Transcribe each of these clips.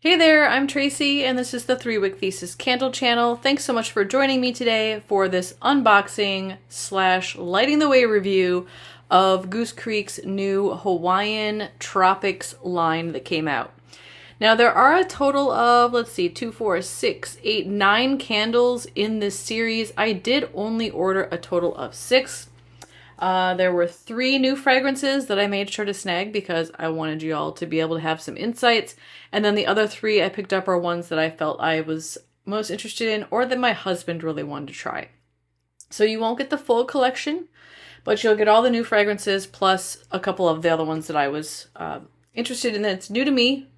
Hey there, I'm Tracy, and this is the 3-Wick Thesis Candle channel. Thanks so much for joining me today for this unboxing slash lighting the way review of Goose Creek's new Hawaiian Tropics line that came out. Now there are a total of, let's see, 2, 4, 6, 8, 9 candles in this series. I did only order a total of 6. There were 3 new fragrances that I made sure to snag because I wanted you all to be able to have some insights. And then the other 3 I picked up are ones that I felt I was most interested in or that my husband really wanted to try. So you won't get the full collection, but you'll get all the new fragrances plus a couple of the other ones that I was interested in that's new to me.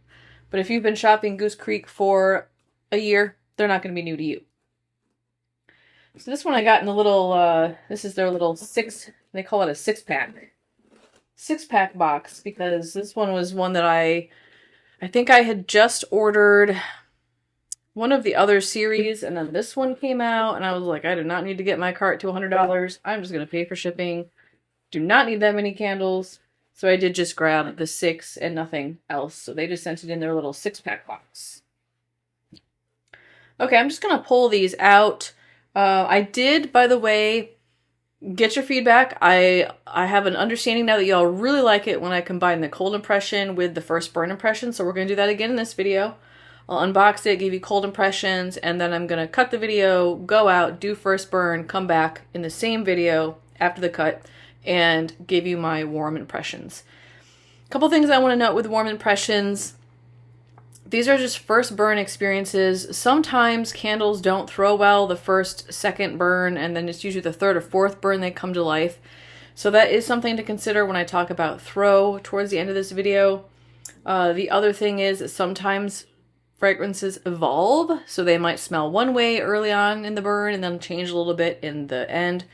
But if you've been shopping Goose Creek for a year, they're not going to be new to you. So this one I got in a little, this is their little they call it a 6-pack. 6-pack box, because this one was one that I think I had just ordered one of the other series, and then this one came out, and I was like, I do not need to get my cart to $100. I'm just going to pay for shipping. Do not need that many candles. So I did just grab the 6 and nothing else. So they just sent it in their little 6-pack box. Okay, I'm just going to pull these out. I did, by the way, get your feedback. I have an understanding now that y'all really like it when I combine the cold impression with the first burn impression, so we're going to do that again in this video. I'll unbox it, give you cold impressions, and then I'm going to cut the video, go out, do first burn, come back in the same video after the cut, and give you my warm impressions. A couple things I want to note with warm impressions. These are just first burn experiences. Sometimes candles don't throw well the first, second burn, and then it's usually the third or fourth burn they come to life. So that is something to consider when I talk about throw towards the end of this video. The other thing is that sometimes fragrances evolve, so they might smell one way early on in the burn and then change a little bit in the end.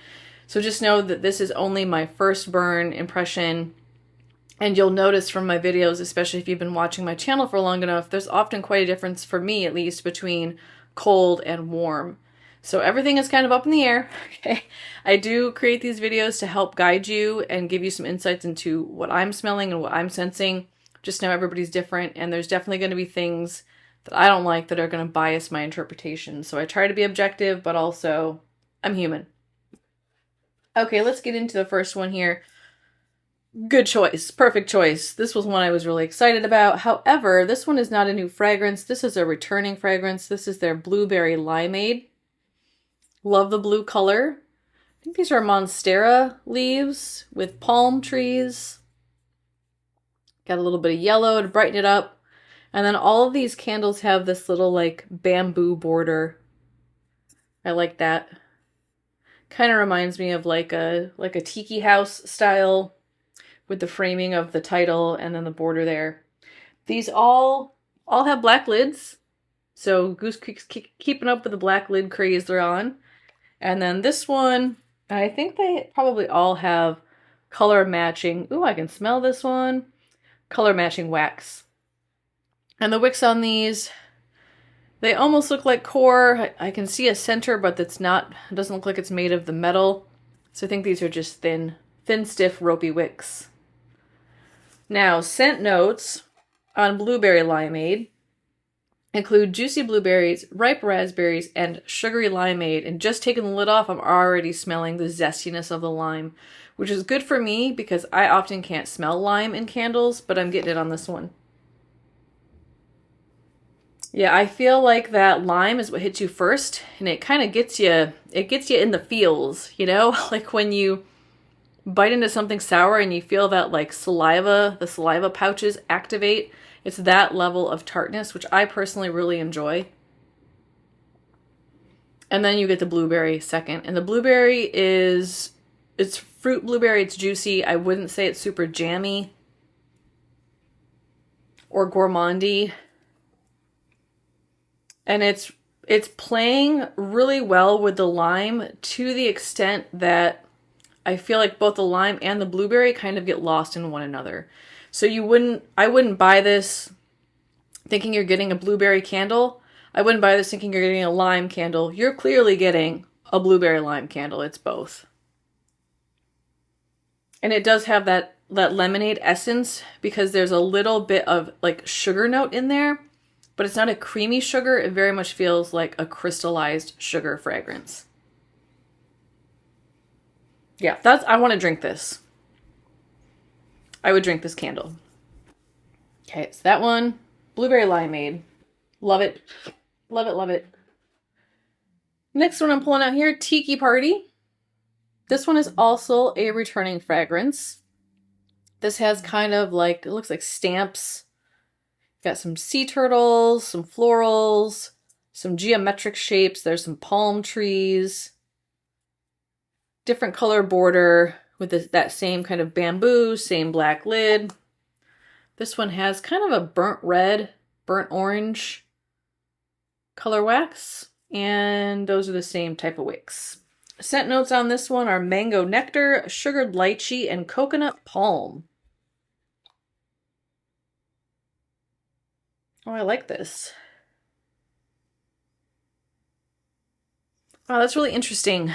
So just know that this is only my first burn impression. And you'll notice from my videos, especially if you've been watching my channel for long enough, there's often quite a difference, for me at least, between cold and warm. So everything is kind of up in the air. Okay? I do create these videos to help guide you and give you some insights into what I'm smelling and what I'm sensing. Just know everybody's different, and there's definitely going to be things that I don't like that are going to bias my interpretation. So I try to be objective, but also I'm human. Okay, let's get into the first one here. Good choice. Perfect choice. This was one I was really excited about. However, this one is not a new fragrance. This is a returning fragrance. This is their Blueberry Limeade. Love the blue color. I think these are Monstera leaves with palm trees. Got a little bit of yellow to brighten it up. And then all of these candles have this little like bamboo border. I like that. Kind of reminds me of like a tiki house style, with the framing of the title and then the border there. These all have black lids. So Goose Creek's keeping up with the black lid craze they're on. And then this one, I think they probably all have color matching. Ooh, I can smell this one. Color matching wax. And the wicks on these, they almost look like core. I can see a center, but it's not, it doesn't look like it's made of the metal. So I think these are just thin, stiff, ropey wicks. Now, scent notes on Blueberry Limeade include juicy blueberries, ripe raspberries, and sugary limeade. And just taking the lid off, I'm already smelling the zestiness of the lime, which is good for me because I often can't smell lime in candles, but I'm getting it on this one. Yeah, I feel like that lime is what hits you first, and it kind of gets you in the feels, you know? Like when you bite into something sour and you feel that like saliva, the saliva pouches activate. It's that level of tartness, which I personally really enjoy. And then you get the blueberry second. And the blueberry it's fruit blueberry, it's juicy. I wouldn't say it's super jammy or gourmandy. And it's playing really well with the lime to the extent that I feel like both the lime and the blueberry kind of get lost in one another. So I wouldn't buy this thinking you're getting a blueberry candle. I wouldn't buy this thinking you're getting a lime candle. You're clearly getting a blueberry lime candle. It's both. And it does have that lemonade essence because there's a little bit of like sugar note in there but it's not a creamy sugar. It very much feels like a crystallized sugar fragrance. Yeah, I want to drink this. I would drink this candle. Okay, so that one, Blueberry Limeade. Love it. Love it, love it. Next one I'm pulling out here, Tiki Party. This one is also a returning fragrance. This has kind of like, it looks like stamps. Got some sea turtles, some florals, some geometric shapes. There's some palm trees. Different color border with that same kind of bamboo, same black lid. This one has kind of a burnt red, burnt orange color wax. And those are the same type of wicks. Scent notes on this one are mango nectar, sugared lychee, and coconut palm. Oh, I like this. Wow, that's really interesting.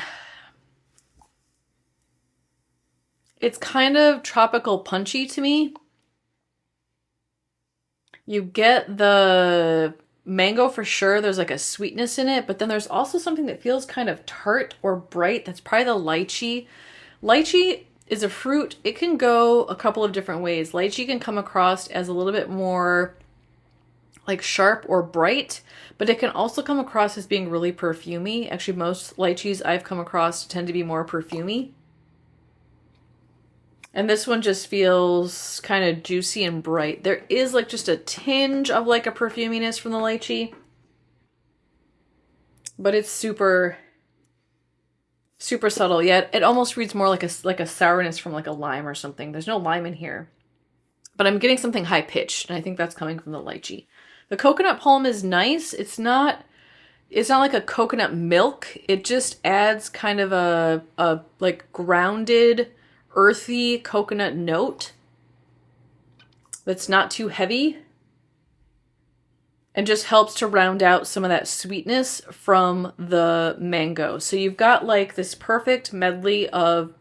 It's kind of tropical punchy to me. You get the mango for sure. There's like a sweetness in it, but then there's also something that feels kind of tart or bright. That's probably the lychee. Lychee is a fruit. It can go a couple of different ways. Lychee can come across as a little bit more like sharp or bright, but it can also come across as being really perfumey. Actually, most lychees I've come across tend to be more perfumey. And this one just feels kind of juicy and bright. There is like just a tinge of like a perfuminess from the lychee, but it's super, super subtle. Yet it almost reads more like a sourness from like a lime or something. There's no lime in here, but I'm getting something high pitched, and I think that's coming from the lychee. The coconut palm is nice. It's not like a coconut milk. It just adds kind of a like grounded, earthy coconut note that's not too heavy and just helps to round out some of that sweetness from the mango. So you've got like this perfect medley of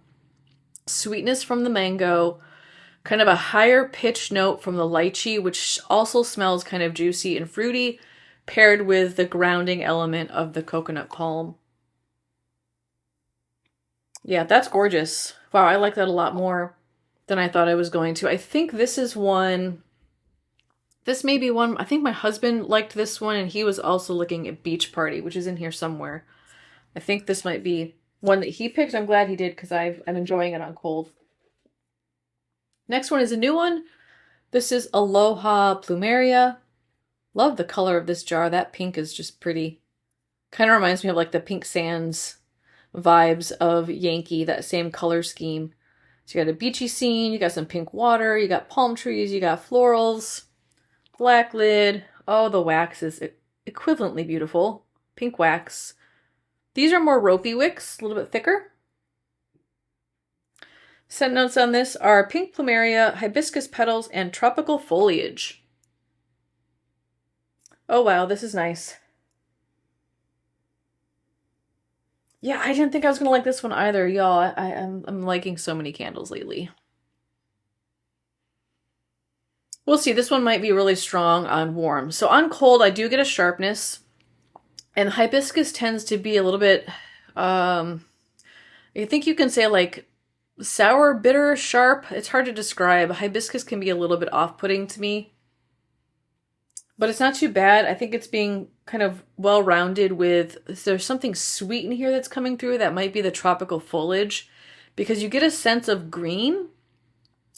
sweetness from the mango, kind of a higher pitch note from the lychee, which also smells kind of juicy and fruity, paired with the grounding element of the coconut palm. Yeah, that's gorgeous. Wow, I like that a lot more than I thought I was going to. I think this is one, this may be one, I think my husband liked this one, and he was also looking at Beach Party, which is in here somewhere. I think this might be one that he picked. I'm glad he did, because I'm enjoying it on cold. Next one is a new one. This is Aloha Plumeria. Love the color of this jar. That pink is just pretty. Kind of reminds me of like the Pink Sands vibes of Yankee, that same color scheme. So you got a beachy scene, you got some pink water, you got palm trees, you got florals, black lid. Oh, the wax is equivalently beautiful. Pink wax. These are more ropey wicks, a little bit thicker. Scent notes on this are pink plumeria, hibiscus petals, and tropical foliage. Oh wow, this is nice. Yeah, I didn't think I was going to like this one either, y'all. I'm liking so many candles lately. We'll see. This one might be really strong on warm. So on cold, I do get a sharpness. And hibiscus tends to be a little bit, I think you can say like sour, bitter, sharp. It's hard to describe. Hibiscus can be a little bit off-putting to me. But it's not too bad. I think it's being kind of well-rounded with, there's something sweet in here that's coming through. That might be the tropical foliage, because you get a sense of green.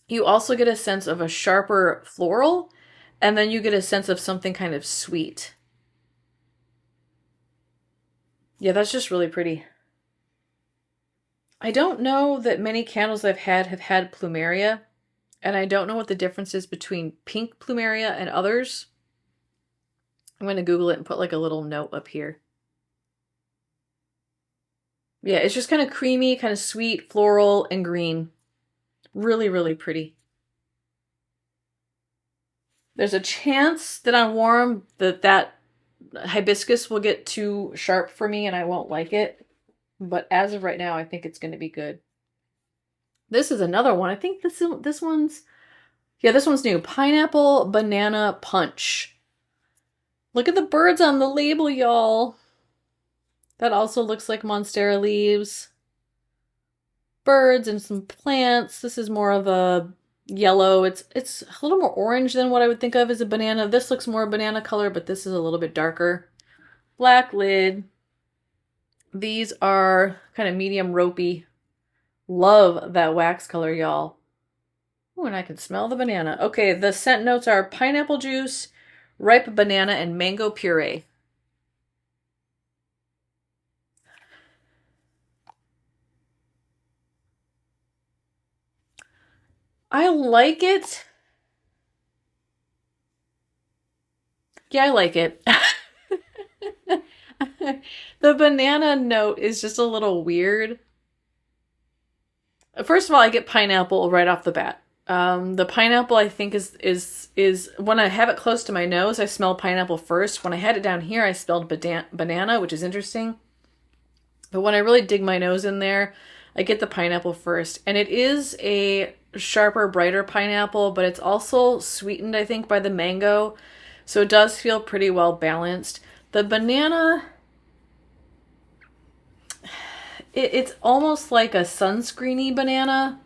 You also get a sense of a sharper floral, and then you get a sense of something kind of sweet. Yeah, that's just really pretty. I don't know that many candles I've had have had plumeria, and I don't know what the difference is between pink plumeria and others. I'm going to Google it and put like a little note up here. Yeah, it's just kind of creamy, kind of sweet, floral, and green. Really, really pretty. There's a chance that on warm that hibiscus will get too sharp for me and I won't like it. But as of right now, I think it's going to be good. This is another one. I think this one's, yeah, this one's new. Pineapple Banana Punch. Look at the birds on the label, y'all. That also looks like monstera leaves. Birds and some plants. This is more of a yellow. It's a little more orange than what I would think of as a banana. This looks more banana color, but this is a little bit darker. Black lid. These are kind of medium ropey. Love that wax color, y'all. Oh, and I can smell the banana. Okay, the scent notes are pineapple juice, ripe banana, and mango puree. I like it. Yeah, I like it. The banana note is just a little weird. First of all, I get pineapple right off the bat. The pineapple I think is when I have it close to my nose, I smell pineapple first. When I had it down here, I smelled banana, which is interesting. But when I really dig my nose in there, I get the pineapple first. And it is a sharper, brighter pineapple, but it's also sweetened, I think, by the mango. So it does feel pretty well balanced. The banana, it's almost like a sunscreeny banana.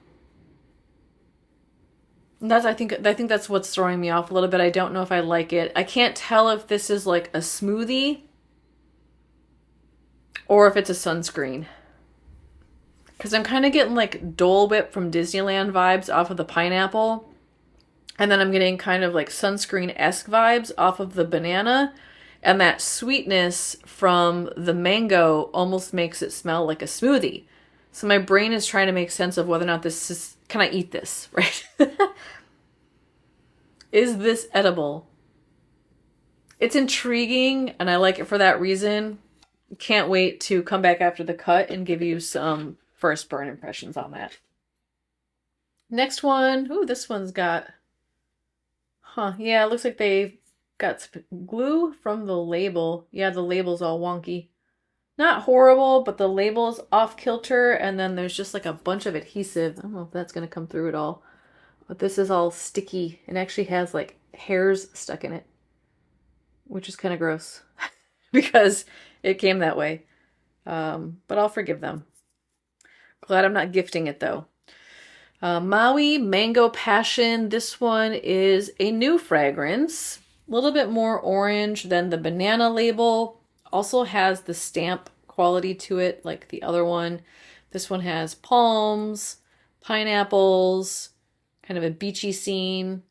I think that's what's throwing me off a little bit. I don't know if I like it. I can't tell if this is like a smoothie or if it's a sunscreen. Because I'm kind of getting like Dole Whip from Disneyland vibes off of the pineapple. And then I'm getting kind of like sunscreen-esque vibes off of the banana. And that sweetness from the mango almost makes it smell like a smoothie. So my brain is trying to make sense of whether or not this is, can I eat this, right? Is this edible? It's intriguing and I like it for that reason. Can't wait to come back after the cut and give you some first burn impressions on that. Next one. Ooh, this one's got... yeah, it looks like they got glue from the label. Yeah, the label's all wonky. Not horrible, but the label's off kilter, and then there's just like a bunch of adhesive. I don't know if that's going to come through at all. But this is all sticky and actually has like hairs stuck in it, which is kind of gross because it came that way. But I'll forgive them. Glad I'm not gifting it though. Maui Mango Passion. This one is a new fragrance. A little bit more orange than the banana label. Also has the stamp quality to it like the other one. This one has palms, pineapples, kind of a beachy scene.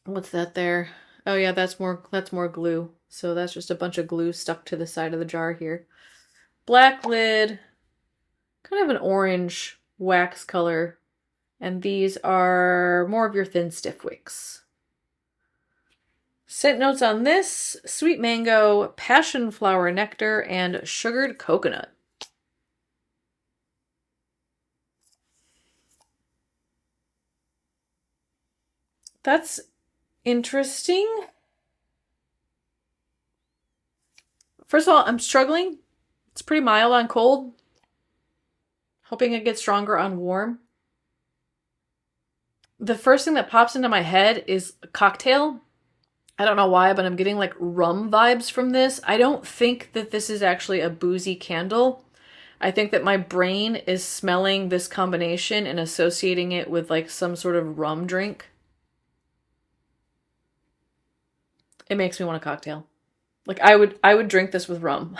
What's that there? Oh yeah, that's more glue. So that's just a bunch of glue stuck to the side of the jar here. Black lid, kind of an orange wax color. And these are more of your thin stiff wicks. Scent notes on this: sweet mango, passion flower nectar, and sugared coconut. That's interesting. First of all, I'm struggling. It's pretty mild on cold. Hoping it gets stronger on warm. The first thing that pops into my head is a cocktail. I don't know why, but I'm getting like rum vibes from this. I don't think that this is actually a boozy candle. I think that my brain is smelling this combination and associating it with like some sort of rum drink. It makes me want a cocktail. Like I would drink this with rum.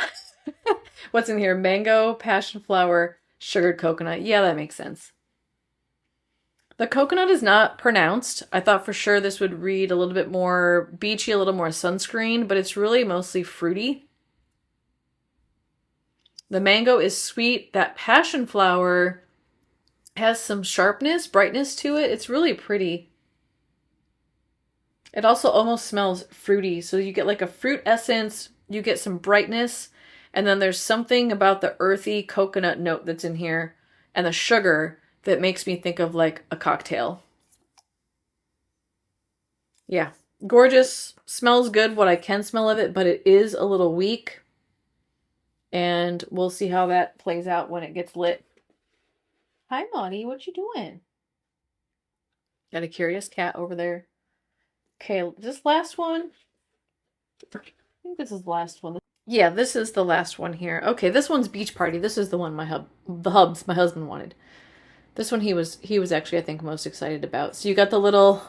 What's in here? Mango, passion flower, sugared coconut. Yeah, that makes sense. The coconut is not pronounced. I thought for sure this would read a little bit more beachy, a little more sunscreen, but it's really mostly fruity. The mango is sweet. That passion flower has some sharpness, brightness to it. It's really pretty. It also almost smells fruity. So you get like a fruit essence, you get some brightness, and then there's something about the earthy coconut note that's in here and the sugar that makes me think of like a cocktail. Yeah, gorgeous. Smells good what I can smell of it, but it is a little weak. And we'll see how that plays out when it gets lit. Hi, Monty. What you doing? Got a curious cat over there. Okay, this last one. I think this is the last one. Yeah, this is the last one here. Okay, this one's Beach Party. This is the one my husband wanted. This one he was actually, I think, most excited about. So you got the little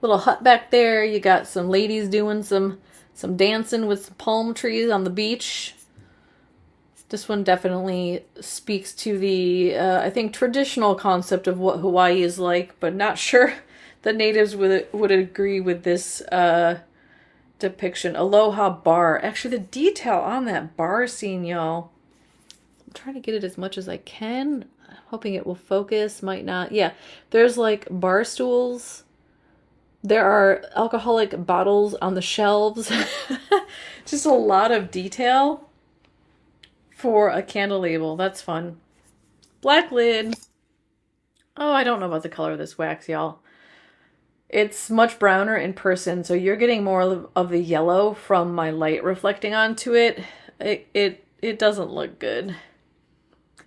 hut back there. You got some ladies doing some dancing with some palm trees on the beach. This one definitely speaks to the, I think, traditional concept of what Hawaii is like, but not sure the natives would agree with this depiction. Aloha Bar. Actually, the detail on that bar scene, y'all. I'm trying to get it as much as I can. I'm hoping it will focus. Might not. Yeah, there's like bar stools. There are alcoholic bottles on the shelves. Just a lot of detail for a candle label. That's fun. Black lid. Oh, I don't know about the color of this wax, y'all. It's much browner in person, so you're getting more of the yellow from my light reflecting onto it. It doesn't look good.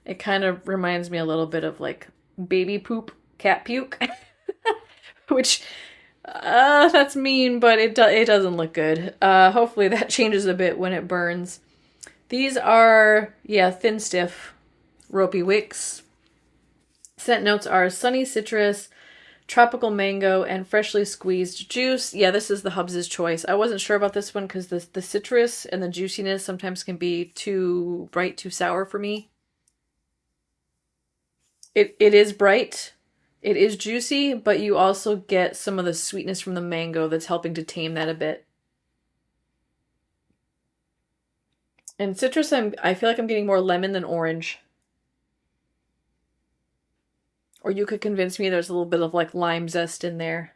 It kind of reminds me a little bit of like baby poop, cat puke, which that's mean, but it doesn't look good. Hopefully that changes a bit when it burns. These are, yeah, thin, stiff, ropey wicks. Scent notes are sunny citrus, tropical mango, and freshly squeezed juice. Yeah, this is the Hubs' choice. I wasn't sure about this one because the citrus and the juiciness sometimes can be too bright, too sour for me. It is bright. It is juicy, but you also get some of the sweetness from the mango that's helping to tame that a bit. And citrus, I feel like I'm getting more lemon than orange. Or you could convince me there's a little bit of like lime zest in there.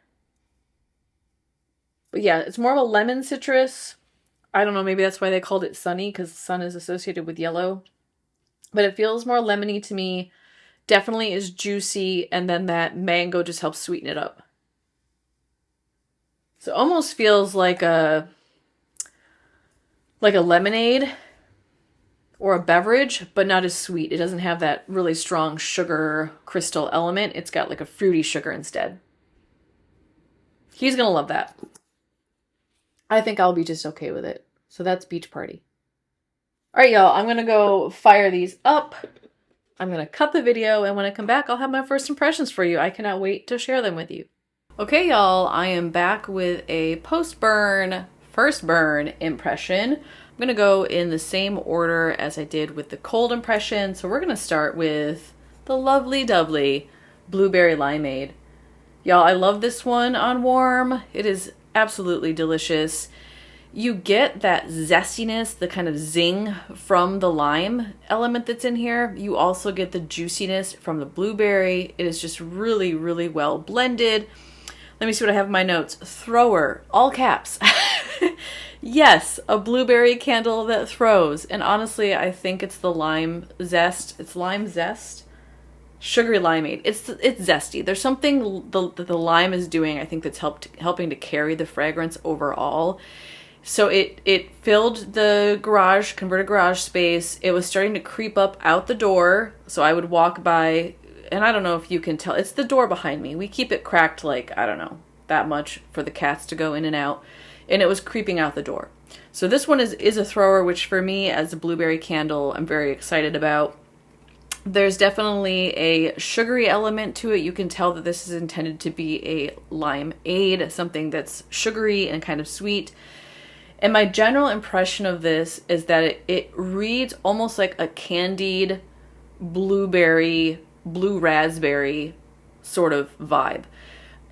But yeah, it's more of a lemon citrus. I don't know, maybe that's why they called it sunny, because sun is associated with yellow. But it feels more lemony to me. Definitely is juicy, and then that mango just helps sweeten it up. So it almost feels like a lemonade or a beverage, but not as sweet. It doesn't have that really strong sugar crystal element. It's got like a fruity sugar instead. He's gonna love that. I think I'll be just okay with it. So that's Beach Party. All right, y'all, I'm gonna go fire these up. I'm gonna cut the video, and when I come back, I'll have my first impressions for you. I cannot wait to share them with you. Okay, y'all, I am back with a post-burn, first burn impression. I'm going to go in the same order as I did with the cold impression. So we're going to start with the lovely doubly Blueberry Limeade. Y'all, I love this one on warm. It is absolutely delicious. You get that zestiness, the kind of zing from the lime element that's in here. You also get the juiciness from the blueberry. It is just really, really well blended. Let me see what I have in my notes. Thrower, all caps. Yes, a blueberry candle that throws. And honestly, I think it's the lime zest. It's lime zest? Sugary limeade. It's zesty. There's something that the lime is doing, I think, that's helping to carry the fragrance overall. So it filled the garage, converted garage space. It was starting to creep up out the door. So I would walk by, and I don't know if you can tell. It's the door behind me. We keep it cracked like, I don't know, that much for the cats to go in and out. And it was creeping out the door. So this one is a thrower, which for me as a blueberry candle, I'm very excited about. There's definitely a sugary element to it. You can tell that this is intended to be a limeade, something that's sugary and kind of sweet. And my general impression of this is that it reads almost like a candied blueberry, blue raspberry sort of vibe.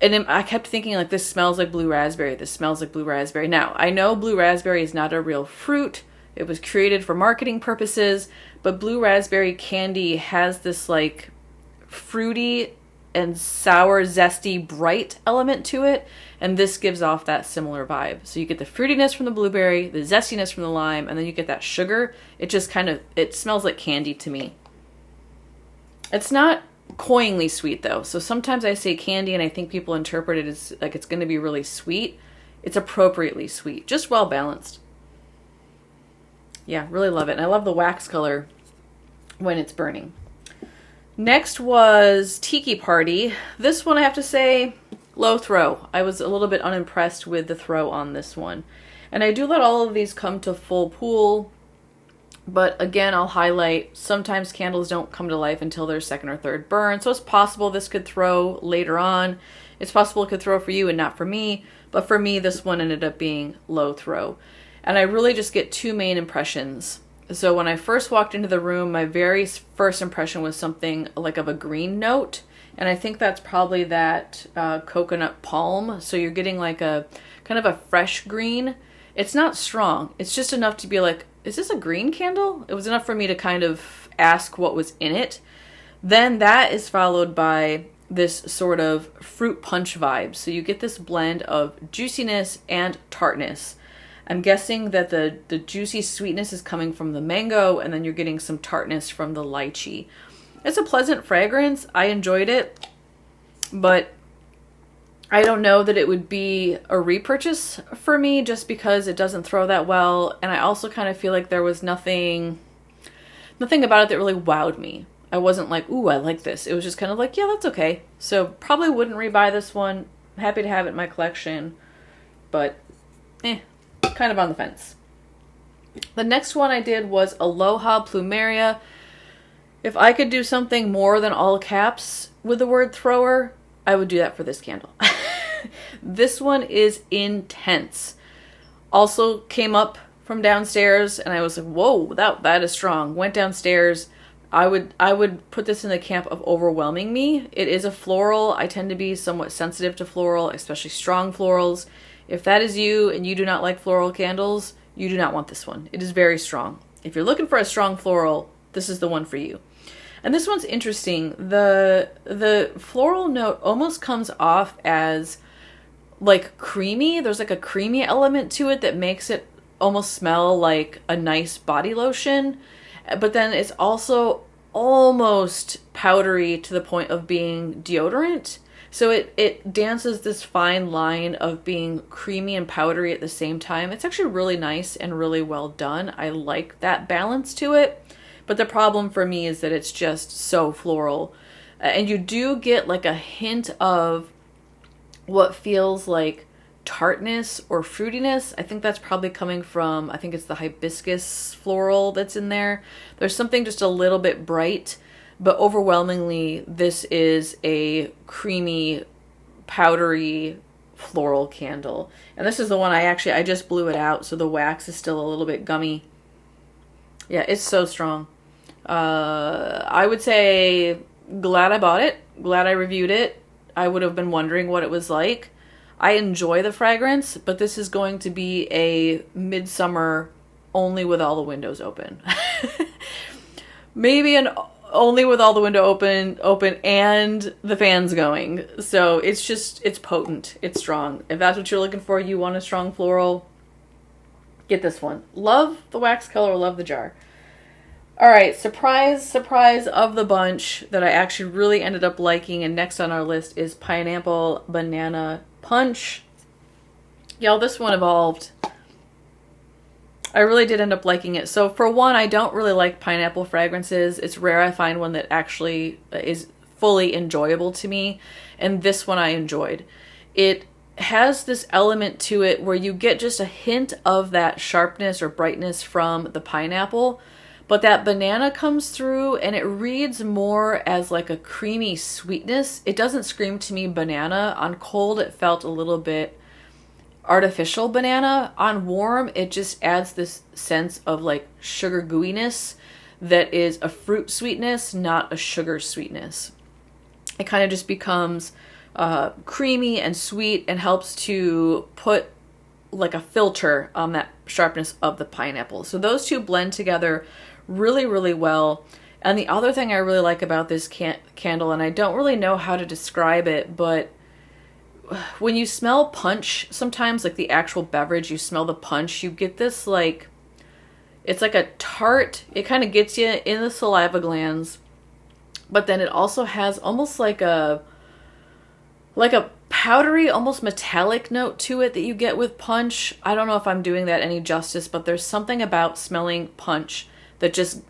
And I kept thinking, like, this smells like blue raspberry. This smells like blue raspberry. Now, I know blue raspberry is not a real fruit. It was created for marketing purposes. But blue raspberry candy has this, like, fruity and sour, zesty, bright element to it. And this gives off that similar vibe. So you get the fruitiness from the blueberry, the zestiness from the lime, and then you get that sugar. It just kind of, it smells like candy to me. It's not cloyingly sweet though. So sometimes I say candy and I think people interpret it as like it's going to be really sweet. It's appropriately sweet, just well balanced. Yeah, really love it. And I love the wax color when it's burning. Next was Tiki Party. This one I have to say, low throw. I was a little bit unimpressed with the throw on this one. And I do let all of these come to full pool, but again, I'll highlight sometimes candles don't come to life until their second or third burn. So it's possible this could throw later on. It's possible it could throw for you and not for me. But for me, this one ended up being low throw. And I really just get two main impressions. So when I first walked into the room, my very first impression was something like of a green note. And I think that's probably that coconut palm. So you're getting like a kind of a fresh green. It's not strong. It's just enough to be like, is this a green candle? It was enough for me to kind of ask what was in it. Then that is followed by this sort of fruit punch vibe. So you get this blend of juiciness and tartness. I'm guessing that the juicy sweetness is coming from the mango, and then you're getting some tartness from the lychee. It's a pleasant fragrance. I enjoyed it, but I don't know that it would be a repurchase for me just because it doesn't throw that well. And I also kind of feel like there was nothing about it that really wowed me. I wasn't like, ooh, I like this. It was just kind of like, yeah, that's okay. So probably wouldn't rebuy this one. Happy to have it in my collection, but kind of on the fence. The next one I did was Aloha Plumeria. If I could do something more than all caps with the word thrower, I would do that for this candle. This one is intense. Also came up from downstairs and I was like, whoa, that is strong. Went downstairs. I would put this in the camp of overwhelming me. It is a floral. I tend to be somewhat sensitive to floral, especially strong florals. If that is you and you do not like floral candles, you do not want this one. It is very strong. If you're looking for a strong floral, this is the one for you. And this one's interesting. The floral note almost comes off as like creamy. There's like a creamy element to it that makes it almost smell like a nice body lotion. But then it's also almost powdery to the point of being deodorant. So it dances this fine line of being creamy and powdery at the same time. It's actually really nice and really well done. I like that balance to it. But the problem for me is that it's just so floral. And you do get like a hint of what feels like tartness or fruitiness. I think that's probably coming from, I think it's the hibiscus floral that's in there. There's something just a little bit bright, but overwhelmingly this is a creamy, powdery floral candle. And this is the one I just blew it out, so the wax is still a little bit gummy. Yeah, it's so strong. I would say glad I bought it, glad I reviewed it. I would have been wondering what it was like. I enjoy the fragrance, but this is going to be a midsummer only with all the windows open. Maybe an only with all the window open and the fans going. So it's potent. It's strong. If that's what you're looking for, you want a strong floral, get this one. Love the wax color, love the jar. All right, surprise of the bunch that I actually really ended up liking, and next on our list is Pineapple Banana Punch. Y'all, this one evolved. I really did end up liking it. So for one, I don't really like pineapple fragrances. It's rare I find one that actually is fully enjoyable to me, and this one I enjoyed. It has this element to it where you get just a hint of that sharpness or brightness from the pineapple, but that banana comes through and it reads more as like a creamy sweetness. It doesn't scream to me banana. On cold, it felt a little bit artificial banana. On warm, it just adds this sense of like sugar gooiness that is a fruit sweetness, not a sugar sweetness. It kind of just becomes creamy and sweet and helps to put like a filter on that sharpness of the pineapple. So those two blend together really, really well. And the other thing I really like about this candle, and I don't really know how to describe it, but when you smell punch, sometimes like the actual beverage, you smell the punch, you get this like, it's like a tart, it kind of gets you in the saliva glands, but then it also has almost like a powdery, almost metallic note to it that you get with punch. I don't know if I'm doing that any justice, but there's something about smelling punch that just,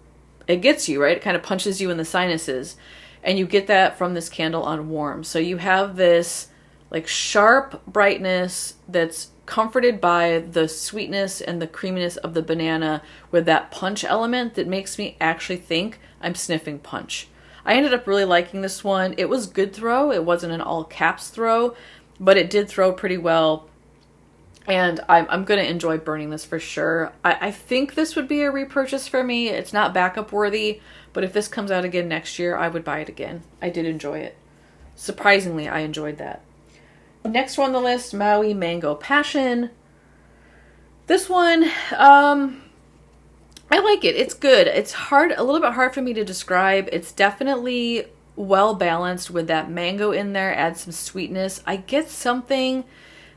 it gets you, right? It kind of punches you in the sinuses. And you get that from this candle on warm. So you have this like sharp brightness that's comforted by the sweetness and the creaminess of the banana with that punch element that makes me actually think I'm sniffing punch. I ended up really liking this one. It was good throw. It wasn't an all caps throw, but it did throw pretty well. And I'm going to enjoy burning this for sure. I think this would be a repurchase for me. It's not backup worthy, but if this comes out again next year, I would buy it again. I did enjoy it. Surprisingly, I enjoyed that. Next one on the list, Maui Mango Passion. This one, I like it. It's good. It's a little bit hard for me to describe. It's definitely well balanced with that mango in there. Add some sweetness. I get something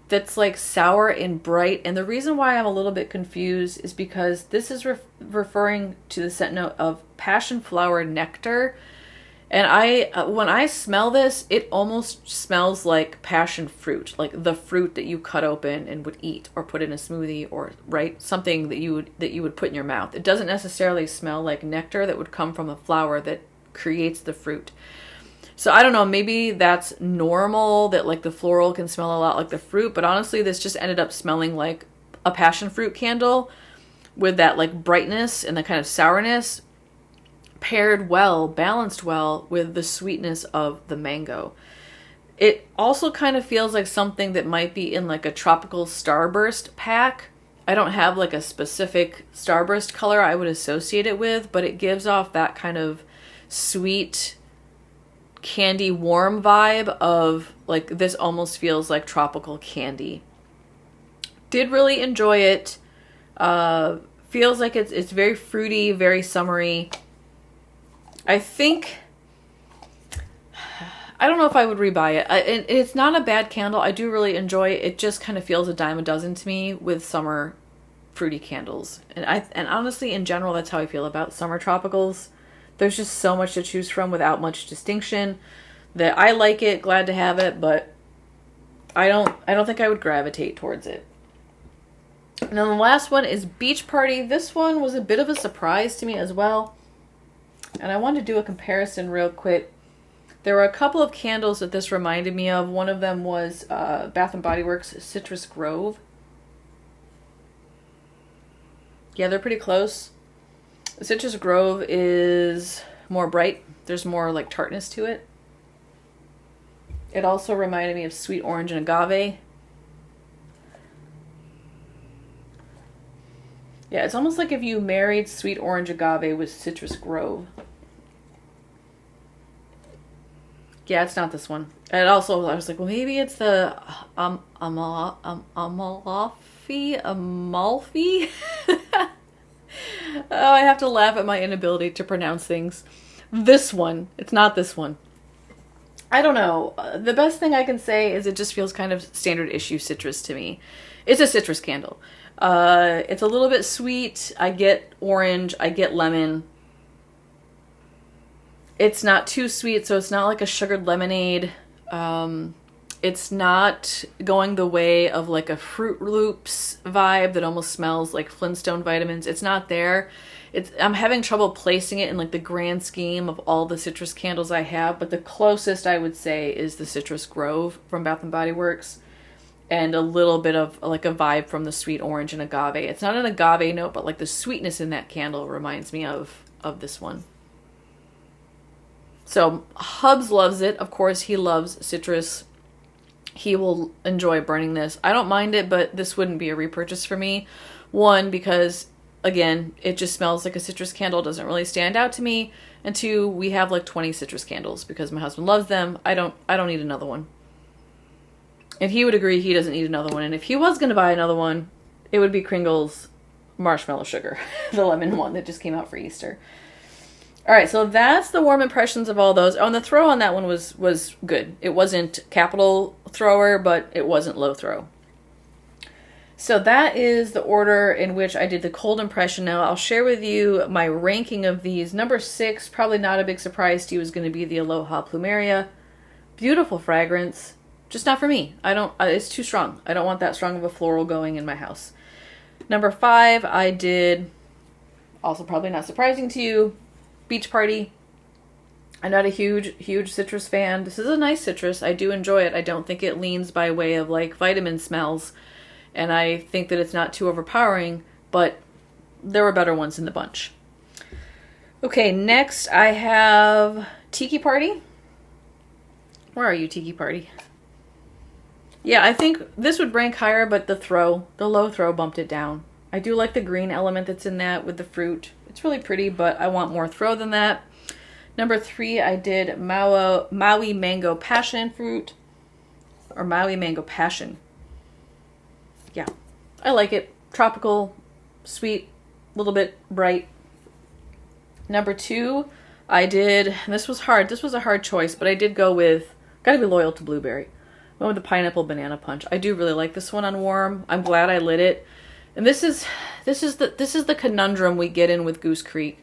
that's like sour and bright. And the reason why I'm a little bit confused is because this is referring to the scent note of passion flower nectar. And when I smell this, it almost smells like passion fruit, like the fruit that you cut open and would eat or put in a smoothie, or right, something that you would put in your mouth. It doesn't necessarily smell like nectar that would come from a flower that creates the fruit. So I don't know, maybe that's normal that like the floral can smell a lot like the fruit, but honestly this just ended up smelling like a passion fruit candle with that like brightness and the kind of sourness paired well, balanced well with the sweetness of the mango. It also kind of feels like something that might be in like a tropical starburst pack. I don't have like a specific starburst color I would associate it with, but it gives off that kind of sweet candy warm vibe of like this almost feels like tropical candy. Did really enjoy it. Feels like it's very fruity, very summery. I don't know if I would rebuy it. It's not a bad candle. I do really enjoy it. It just kind of feels a dime a dozen to me with summer fruity candles. And honestly, in general, that's how I feel about summer tropicals. There's just so much to choose from without much distinction that I like it, glad to have it, but I don't think I would gravitate towards it. And then the last one is Beach Party. This one was a bit of a surprise to me as well. And I wanted to do a comparison real quick. There were a couple of candles that this reminded me of. One of them was Bath & Body Works Citrus Grove. Yeah, they're pretty close. Citrus Grove is more bright. There's more like tartness to it. It also reminded me of Sweet Orange and Agave. Yeah, it's almost like if you married Sweet Orange Agave with Citrus Grove. Yeah, it's not this one. And also, I was like, well, maybe it's the Amalfi? Oh, I have to laugh at my inability to pronounce things. This one. It's not this one. I don't know. The best thing I can say is it just feels kind of standard issue citrus to me. It's a citrus candle. It's a little bit sweet. I get orange. I get lemon. It's not too sweet, so it's not like a sugared lemonade. It's not going the way of like a Fruit Loops vibe that almost smells like Flintstone vitamins. It's not there. I'm having trouble placing it in like the grand scheme of all the citrus candles I have, but the closest I would say is the Citrus Grove from Bath & Body Works, and a little bit of like a vibe from the Sweet Orange and Agave. It's not an agave note, but like the sweetness in that candle reminds me of this one. So Hubs loves it. Of course, he loves citrus. He will enjoy burning this. I don't mind it, but this wouldn't be a repurchase for me. One, because again, it just smells like a citrus candle. Doesn't really stand out to me. And two, we have like 20 citrus candles because my husband loves them. I don't need another one. And he would agree he doesn't need another one. And if he was going to buy another one, it would be Kringle's Marshmallow Sugar, the lemon one that just came out for Easter. All right, so that's the warm impressions of all those. Oh, and the throw on that one was good. It wasn't capital thrower, but it wasn't low throw. So that is the order in which I did the cold impression. Now I'll share with you my ranking of these. Number 6, probably not a big surprise to you, is going to be the Aloha Plumeria. Beautiful fragrance, just not for me. It's too strong. I don't want that strong of a floral going in my house. Number 5, I did, also probably not surprising to you, Beach Party. I'm not a huge citrus fan. This is a nice citrus. I do enjoy it. I don't think it leans by way of like vitamin smells. and I think that it's not too overpowering, but there were better ones in the bunch. Okay, next I have Tiki Party. Where are you, Tiki Party? Yeah, I think this would rank higher, but the low throw bumped it down. I do like the green element that's in that with the fruit. It's really pretty, but I want more throw than that. Number 3, I did Maui Mango Passion Fruit. Or Maui Mango Passion. Yeah, I like it. Tropical, sweet, a little bit bright. Number 2, I did, this was hard. This was a hard choice, but I did go with, gotta be loyal to blueberry. Went with the Pineapple Banana Punch. I do really like this one on warm. I'm glad I lit it. And this is the conundrum we get in with Goose Creek.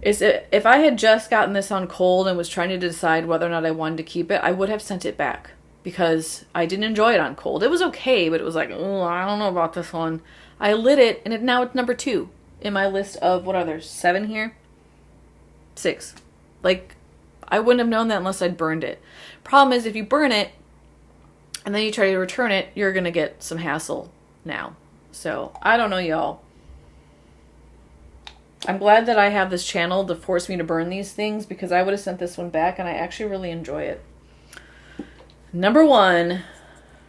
Is it, if I had just gotten this on cold and was trying to decide whether or not I wanted to keep it, I would have sent it back because I didn't enjoy it on cold. It was okay, but it was like, oh, I don't know about this one. I lit it, and now it's number 2 in my list of, what are there, 7 here? 6. Like, I wouldn't have known that unless I'd burned it. Problem is, if you burn it and then you try to return it, you're going to get some hassle now. So, I don't know, y'all. I'm glad that I have this channel to force me to burn these things because I would have sent this one back and I actually really enjoy it. Number 1,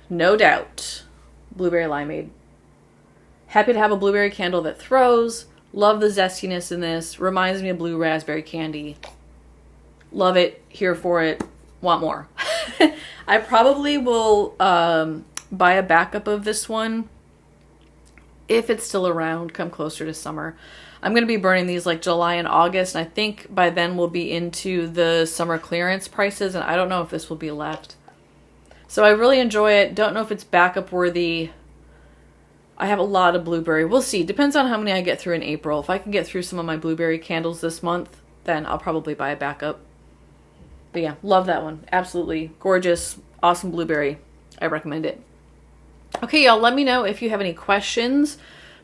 no doubt, Blueberry Limeade. Happy to have a blueberry candle that throws. Love the zestiness in this. Reminds me of blue raspberry candy. Love it. Here for it. Want more. I probably will buy a backup of this one if it's still around, come closer to summer. I'm going to be burning these like July and August, and I think by then we'll be into the summer clearance prices, and I don't know if this will be left. So I really enjoy it. Don't know if it's backup worthy. I have a lot of blueberry. We'll see. Depends on how many I get through in April. If I can get through some of my blueberry candles this month, then I'll probably buy a backup. But yeah, love that one. Absolutely gorgeous, awesome blueberry. I recommend it. Okay, y'all, let me know if you have any questions.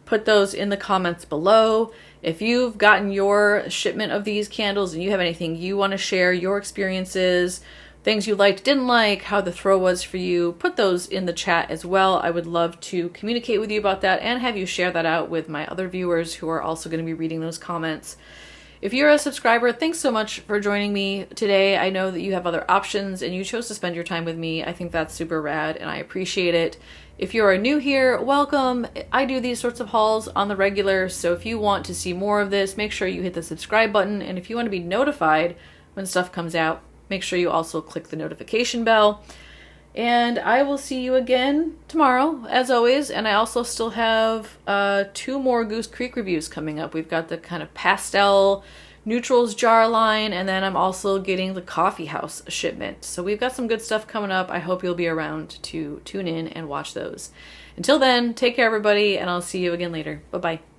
Put those in the comments below. If you've gotten your shipment of these candles and you have anything you want to share, your experiences, things you liked, didn't like, how the throw was for you, put those in the chat as well. I would love to communicate with you about that and have you share that out with my other viewers who are also going to be reading those comments. If you're a subscriber, thanks so much for joining me today. I know that you have other options and you chose to spend your time with me. I think that's super rad and I appreciate it. If you are new here, welcome. I do these sorts of hauls on the regular, so if you want to see more of this, make sure you hit the subscribe button, and if you want to be notified when stuff comes out, make sure you also click the notification bell. And I will see you again tomorrow, as always, and I also still have 2 more Goose Creek reviews coming up. We've got the kind of pastel neutrals jar line, and then I'm also getting the coffee house shipment. So we've got some good stuff coming up. I hope you'll be around to tune in and watch those. Until then, take care everybody, and I'll see you again later. Bye-bye.